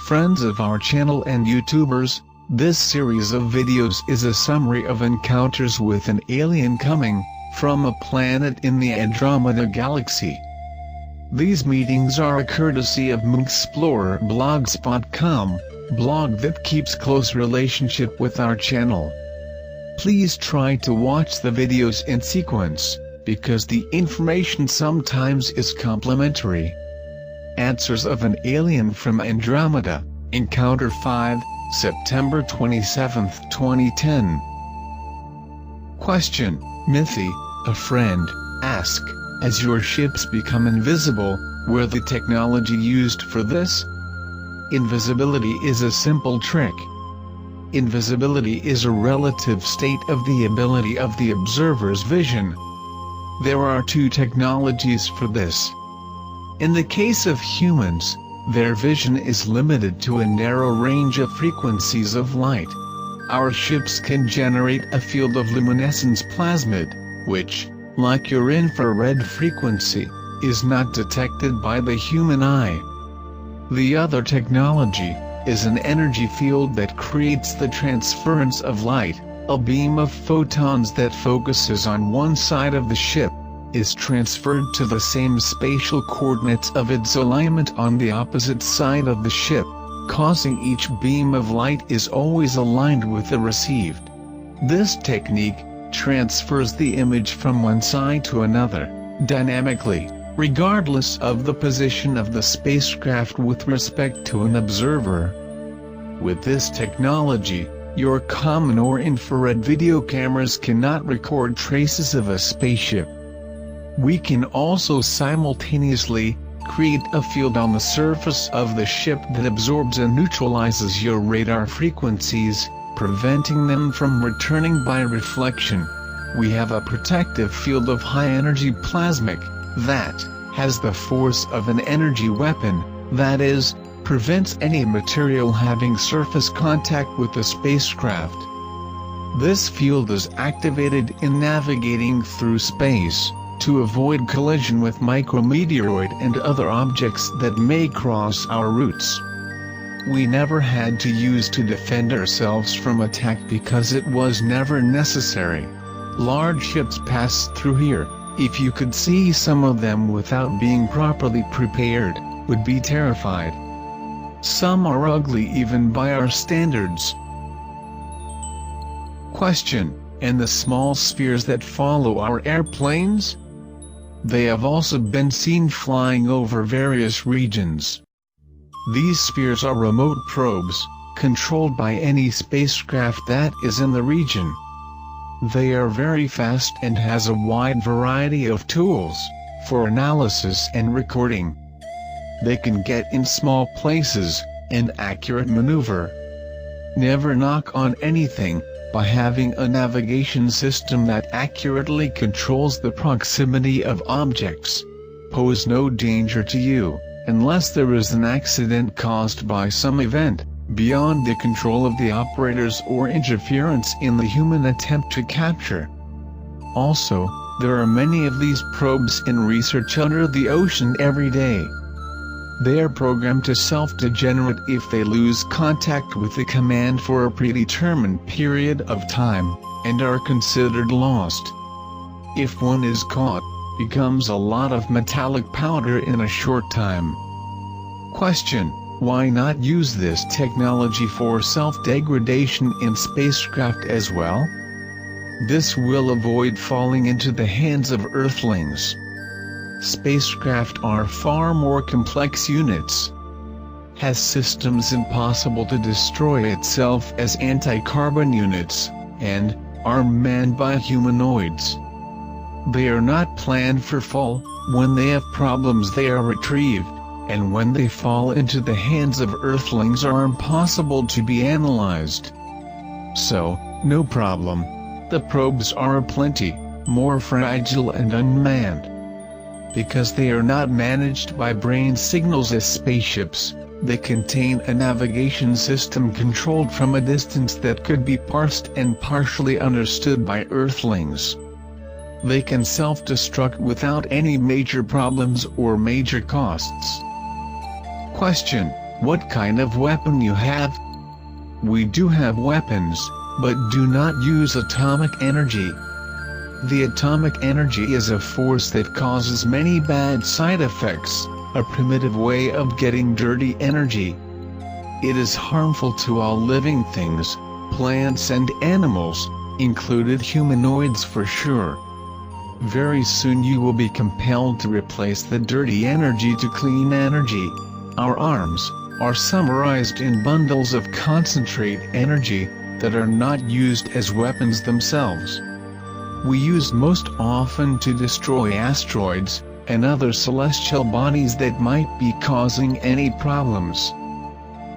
Friends of our channel and YouTubers, this series of videos is a summary of encounters with an alien coming from a planet in the Andromeda galaxy. These meetings are a courtesy of moonexplorerblogspot.com, blog that keeps close relationship with our channel. Please try to watch the videos in sequence, because the information sometimes is complementary. Answers of an Alien from Andromeda, Encounter 5, September 27, 2010. Question: Mithy, a friend, ask, as your ships become invisible, were the technology used for this? Invisibility is a simple trick. Invisibility is a relative state of the ability of the observer's vision. There are two technologies for this. In the case of humans, their vision is limited to a narrow range of frequencies of light. Our ships can generate a field of luminescence plasmid, which, like your infrared frequency, is not detected by the human eye. The other technology is an energy field that creates the transference of light. A beam of photons that focuses on one side of the ship is transferred to the same spatial coordinates of its alignment on the opposite side of the ship, causing each beam of light is always aligned with the received. This technique transfers the image from one side to another, dynamically, regardless of the position of the spacecraft with respect to an observer. With this technology, your common or infrared video cameras cannot record traces of a spaceship. We can also simultaneously create a field on the surface of the ship that absorbs and neutralizes your radar frequencies, preventing them from returning by reflection. We have a protective field of high-energy plasmic that has the force of an energy weapon, that is, prevents any material having surface contact with the spacecraft. This field is activated in navigating through space, to avoid collision with micrometeoroid and other objects that may cross our routes. We never had to use to defend ourselves from attack because it was never necessary. Large ships pass through here. If you could see some of them without being properly prepared, would be terrified. Some are ugly even by our standards. Question: and the small spheres that follow our airplanes? They have also been seen flying over various regions. These spheres are remote probes, controlled by any spacecraft that is in the region. They are very fast and has a wide variety of tools for analysis and recording. They can get in small places and accurate maneuver. Never knock on anything. By having a navigation system that accurately controls the proximity of objects, pose no danger to you, unless there is an accident caused by some event beyond the control of the operators or interference in the human attempt to capture. Also, there are many of these probes in research under the ocean every day. They are programmed to self-degenerate if they lose contact with the command for a predetermined period of time, and are considered lost. If one is caught, becomes a lot of metallic powder in a short time. Question: why not use this technology for self-degradation in spacecraft as well? This will avoid falling into the hands of Earthlings. Spacecraft are far more complex units. Has systems impossible to destroy itself as anti-carbon units, and are manned by humanoids. They are not planned for fall. When they have problems they are retrieved, and when they fall into the hands of Earthlings are impossible to be analyzed. So, no problem. The probes are aplenty, more fragile and unmanned. Because they are not managed by brain signals as spaceships, they contain a navigation system controlled from a distance that could be parsed and partially understood by Earthlings. They can self-destruct without any major problems or major costs. Question: what kind of weapon you have. We do have weapons, but do not use atomic energy. The atomic energy is a force that causes many bad side effects, a primitive way of getting dirty energy. It is harmful to all living things, plants and animals, included humanoids for sure. Very soon you will be compelled to replace the dirty energy to clean energy. Our arms are summarized in bundles of concentrate energy that are not used as weapons themselves. We use most often to destroy asteroids and other celestial bodies that might be causing any problems.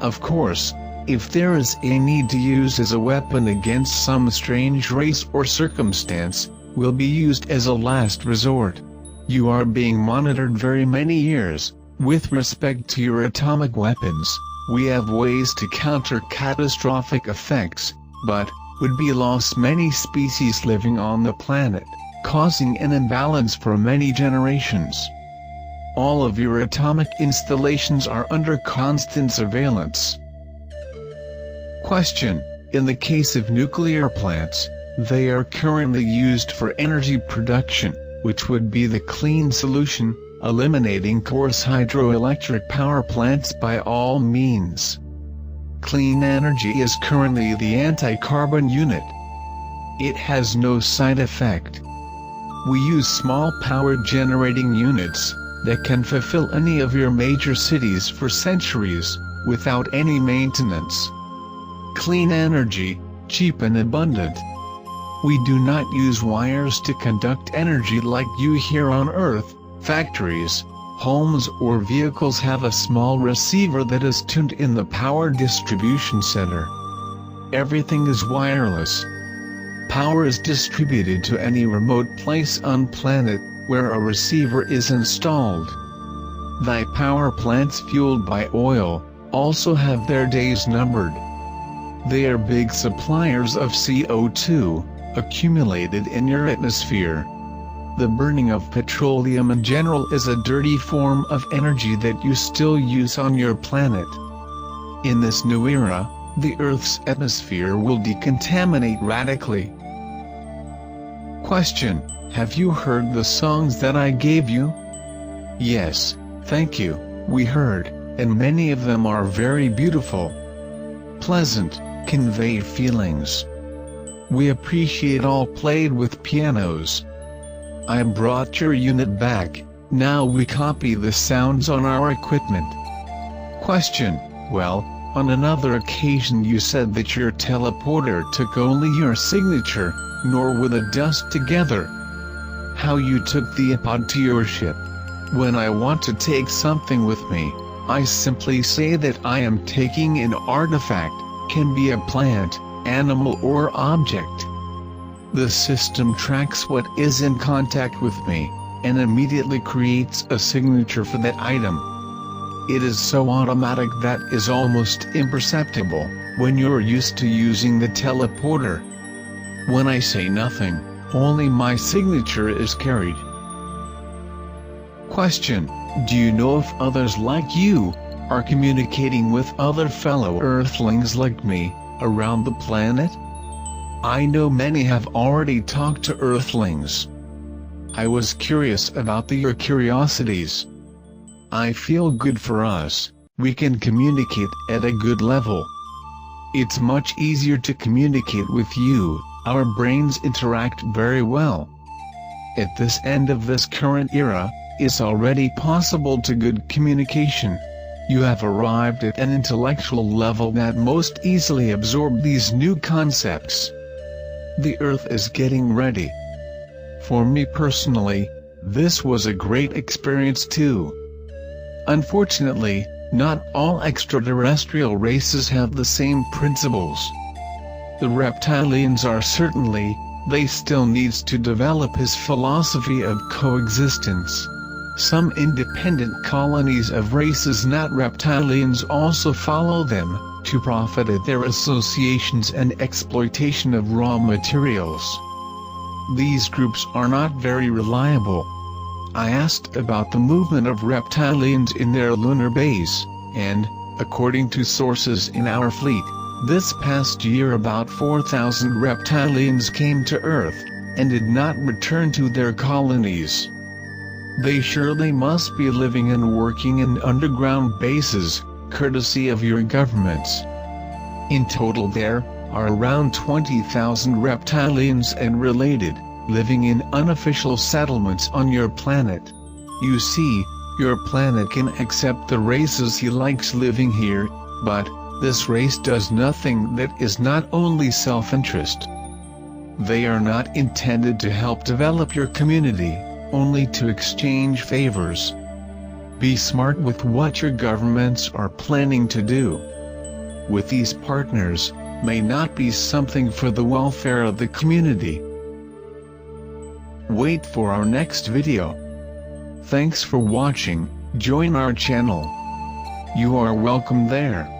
Of course, if there is a need to use as a weapon against some strange race or circumstance, will be used as a last resort. You are being monitored very many years. With respect to your atomic weapons, we have ways to counter catastrophic effects, but would be lost many species living on the planet, causing an imbalance for many generations. All of your atomic installations are under constant surveillance. Question: in the case of nuclear plants, they are currently used for energy production, which would be the clean solution, eliminating coarse hydroelectric power plants by all means. Clean energy is currently the anti-carbon unit. It has no side effect. We use small power generating units that can fulfill any of your major cities for centuries, without any maintenance. Clean energy, cheap and abundant. We do not use wires to conduct energy like you here on Earth. Factories, homes or vehicles have a small receiver that is tuned in the power distribution center. Everything is wireless. Power is distributed to any remote place on planet where a receiver is installed. Thy power plants fueled by oil also have their days numbered. They are big suppliers of CO2, accumulated in your atmosphere. The burning of petroleum in general is a dirty form of energy that you still use on your planet. In this new era, the Earth's atmosphere will decontaminate radically. Question: have you heard the songs that I gave you? Yes, thank you, we heard, and many of them are very beautiful. Pleasant, convey feelings. We appreciate all played with pianos. I brought your unit back, now we copy the sounds on our equipment. Question: well, on another occasion you said that your teleporter took only your signature, nor with the dust together. How you took the iPod to your ship. When I want to take something with me, I simply say that I am taking an artifact, can be a plant, animal or object. The system tracks what is in contact with me, and immediately creates a signature for that item. It is so automatic that is almost imperceptible, when you're used to using the teleporter. When I say nothing, only my signature is carried. Question: do you know if others like you are communicating with other fellow Earthlings like me, around the planet? I know many have already talked to Earthlings. I was curious about your curiosities. I feel good for us, we can communicate at a good level. It's much easier to communicate with you, our brains interact very well. At this end of this current era, it's already possible to good communication. You have arrived at an intellectual level that most easily absorb these new concepts. The Earth is getting ready. For me personally, this was a great experience too. Unfortunately, not all extraterrestrial races have the same principles. The reptilians are certainly, they still needs to develop his philosophy of coexistence. Some independent colonies of races not reptilians also follow them, to profit at their associations and exploitation of raw materials. These groups are not very reliable. I asked about the movement of reptilians in their lunar base, and, According to sources in our fleet, this past year about 4,000 reptilians came to Earth, and did not return to their colonies. They surely must be living and working in underground bases, courtesy of your governments. In total there are around 20,000 reptilians and related, living in unofficial settlements on your planet. You see, your planet can accept the races he likes living here, but this race does nothing that is not only self-interest. They are not intended to help develop your community, only to exchange favors. Be smart with what your governments are planning to do with these partners, may not be something for the welfare of the community. Wait for our next video. Thanks for watching. Join our channel. You are welcome there.